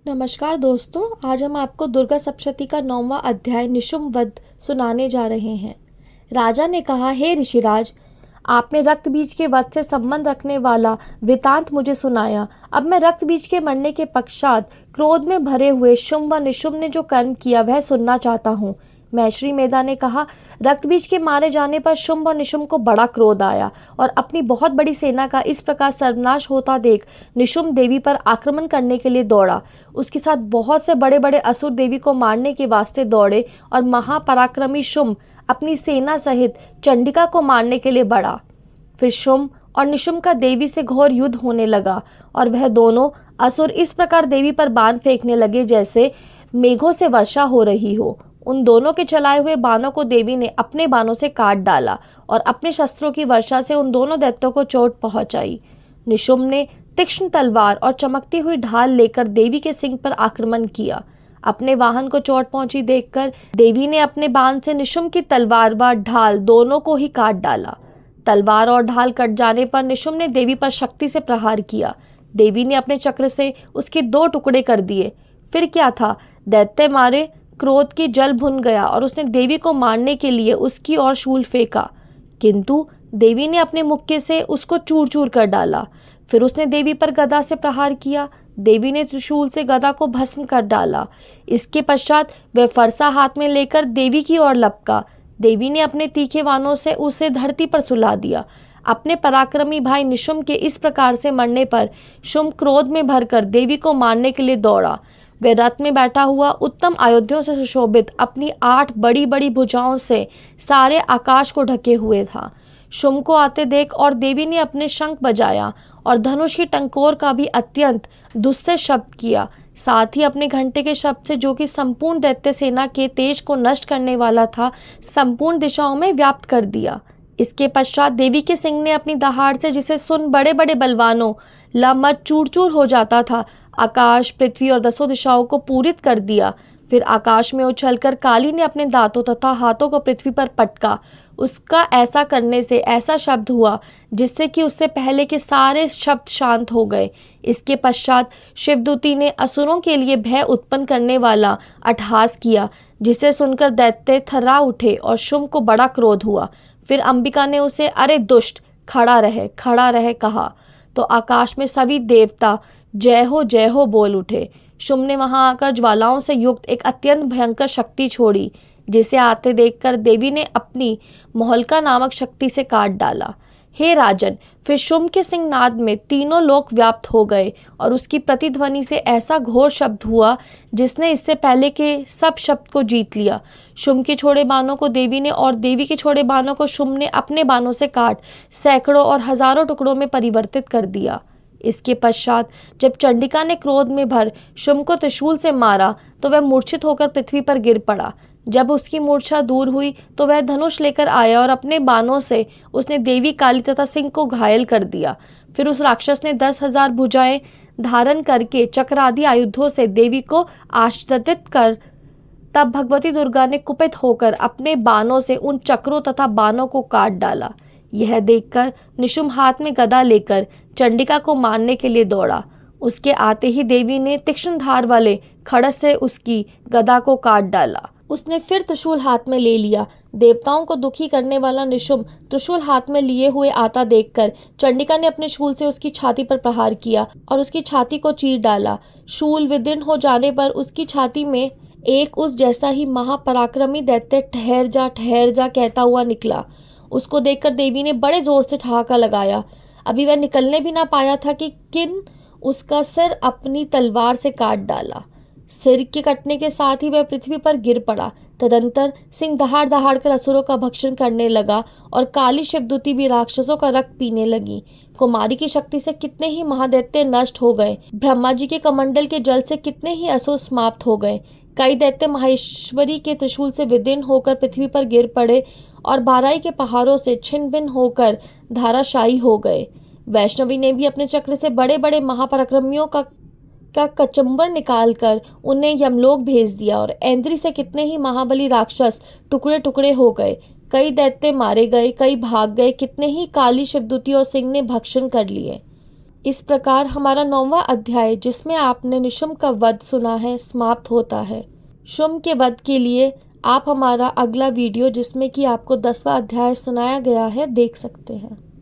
नमस्कार दोस्तों, आज हम आपको दुर्गा सप्तशती का 9वां अध्याय निशुम्भ वध सुनाने जा रहे हैं। राजा ने कहा, हे ऋषिराज, आपने रक्त बीज के वध से संबंध रखने वाला वृतांत मुझे सुनाया। अब मैं रक्त बीज के मरने के पश्चात क्रोध में भरे हुए शुंभ व निशुम्भ ने जो कर्म किया वह सुनना चाहता हूँ। मैश्री मेधा ने कहा, रक्त बीज के मारे जाने पर शुंभ और निशुम्भ को बड़ा क्रोध आया और अपनी बहुत बड़ी सेना का इस प्रकार सर्वनाश होता देख निशुम्भ देवी पर आक्रमण करने के लिए दौड़ा। उसके साथ बहुत से बड़े बड़े असुर देवी को मारने के वास्ते दौड़े और महापराक्रमी शुंभ अपनी सेना सहित चंडिका को मारने के लिए बढ़ा। फिर शुंभ और निशुम्भ का देवी से घोर युद्ध होने लगा और वह दोनों असुर इस प्रकार देवी पर बाण फेंकने लगे जैसे मेघों से वर्षा हो रही हो। उन दोनों के चलाए हुए बाणों को देवी ने अपने बाणों से काट डाला और अपने शस्त्रों की वर्षा से उन दोनों दैत्यों को चोट पहुंचाई। निशुम्भ ने तीक्ष्ण तलवार और चमकती हुई ढाल लेकर देवी के सिंह पर आक्रमण किया। अपने वाहन को चोट पहुंची देखकर देवी ने अपने बाण से निशुम्भ की तलवार व ढाल दोनों को ही काट डाला। तलवार और ढाल कट जाने पर निशुम्भ ने देवी पर शक्ति से प्रहार किया। देवी ने अपने चक्र से उसके 2 टुकड़े कर दिए। फिर क्या था, दैत्य मारे क्रोध की जल भुन गया और उसने देवी को मारने के लिए उसकी ओर शूल फेंका, किंतु देवी ने अपने मुक्के से उसको चूर चूर कर डाला। फिर उसने देवी पर गदा से प्रहार किया। देवी ने त्रिशूल से गदा को भस्म कर डाला। इसके पश्चात वह फरसा हाथ में लेकर देवी की ओर लपका। देवी ने अपने तीखे बाणों से उसे धरती पर सुला दिया। अपने पराक्रमी भाई निशुम्भ के इस प्रकार से मरने पर शुंभ क्रोध में भरकर देवी को मारने के लिए दौड़ा। वह रथ में बैठा हुआ उत्तम आयुधों से सुशोभित अपनी 8 बड़ी बड़ी भुजाओं से सारे आकाश को ढके हुए था। शुंभ को आते देख और देवी ने अपने शंख बजाया और धनुष की टंकोर का भी अत्यंत दुस्सह शब्द किया। साथ ही अपने घंटे के शब्द से, जो कि संपूर्ण दैत्य सेना के तेज को नष्ट करने वाला था, संपूर्ण दिशाओं में व्याप्त कर दिया। इसके पश्चात देवी के सिंह ने अपनी दहाड़ से, जिसे सुन बड़े बड़े बलवानों लामत चूर चूर हो जाता था, आकाश, पृथ्वी और 10 दिशाओं को पूरित कर दिया। फिर आकाश में उछलकर काली ने अपने दांतों तथा हाथों को पृथ्वी पर पटका। उसका ऐसा करने से ऐसा शब्द हुआ जिससे कि उससे पहले के सारे शब्द शांत हो गए। इसके पश्चात शिवदूती ने असुरों के लिए भय उत्पन्न करने वाला अट्टहास किया, जिसे सुनकर दैत्य थर्रा उठे और शुंभ को बड़ा क्रोध हुआ। फिर अंबिका ने उसे, अरे दुष्ट, खड़ा रहे कहा तो आकाश में सभी देवता जय हो बोल उठे। शुंभ ने वहां आकर ज्वालाओं से युक्त एक अत्यंत भयंकर शक्ति छोड़ी, जिसे आते देखकर देवी ने अपनी मोहल्का नामक शक्ति से काट डाला। हे राजन, फिर शुंभ के सिंहनाद में तीनों लोक व्याप्त हो गए और उसकी प्रतिध्वनि से ऐसा घोर शब्द हुआ जिसने इससे पहले के सब शब्द को जीत लिया। शुंभ के छोड़े बाणों को देवी ने और देवी के छोड़े बाणों को शुंभ ने अपने बाणों से काट सैकड़ों और हजारों टुकड़ों में परिवर्तित कर दिया। इसके पश्चात जब चंडिका ने क्रोध में भर शुंभ को त्रिशूल से मारा तो वह मूर्छित होकर पृथ्वी पर गिर पड़ा। जब उसकी मूर्छा दूर हुई तो वह धनुष लेकर आया और अपने बाणों से उसने देवी, काली तथा सिंह को घायल कर दिया। फिर उस राक्षस ने 10,000 भुजाएं धारण करके चक्र आदि आयुधों से देवी को आच्छादित कर, तब भगवती दुर्गा ने कुपित होकर अपने बाणों से उन चक्रों तथा बाणों को काट डाला। यह देखकर निशुम्भ हाथ में गदा लेकर चंडिका को मारने के लिए दौड़ा। उसके आते ही देवी ने तीक्ष्ण धार वाले खड़स से उसकी गदा को काट डाला। उसने फिर त्रिशूल हाथ में ले लिया। देवताओं को दुखी करने वाला निशुम्भ त्रिशूल हाथ में लिए हुए आता देखकर चंडिका ने अपने शूल से उसकी छाती पर प्रहार किया और उसकी छाती को चीर डाला। शूल विदीर्ण हो जाने पर उसकी छाती में एक उस जैसा ही महापराक्रमी दैत्य ठहर जा कहता हुआ निकला। उसको देखकर देवी ने बड़े जोर से ठहाका लगाया। अभी वह निकलने भी ना पाया था कि किन उसका सिर अपनी तलवार से काट डाला। सिर के कटने के साथ ही वह पृथ्वी पर गिर पड़ा। तदंतर सिंह दहाड़ दहाड़ कर असुरों का भक्षण करने लगा और काली शिवदूती भी राक्षसों का रक्त पीने लगी। कुमारी की शक्ति से कितने ही महादैत्य नष्ट हो गए। ब्रह्मा जी के कमंडल के जल से कितने ही असुर समाप्त हो गए। कई दैत्य माहेश्वरी के त्रिशूल से विदीर्ण होकर पृथ्वी पर गिर पड़े और बाराई के पहाड़ों से छिन्न भिन्न होकर धाराशायी हो गए। वैष्णवी ने भी अपने चक्र से बड़े बड़े महापराक्रमियों का कचंबर निकालकर उन्हें यमलोक भेज दिया और ऐन्द्री से कितने ही महाबली राक्षस टुकड़े टुकड़े हो गए। कई दैत्य मारे गए, कई भाग गए, कितने ही काली शिवदूती और सिंह ने भक्षण कर लिए। इस प्रकार हमारा 9वां अध्याय, जिसमें आपने निशुम्भ का वध सुना है, समाप्त होता है। शुम्भ के वध के लिए आप हमारा अगला वीडियो, जिसमें कि आपको 10वां अध्याय सुनाया गया है, देख सकते हैं।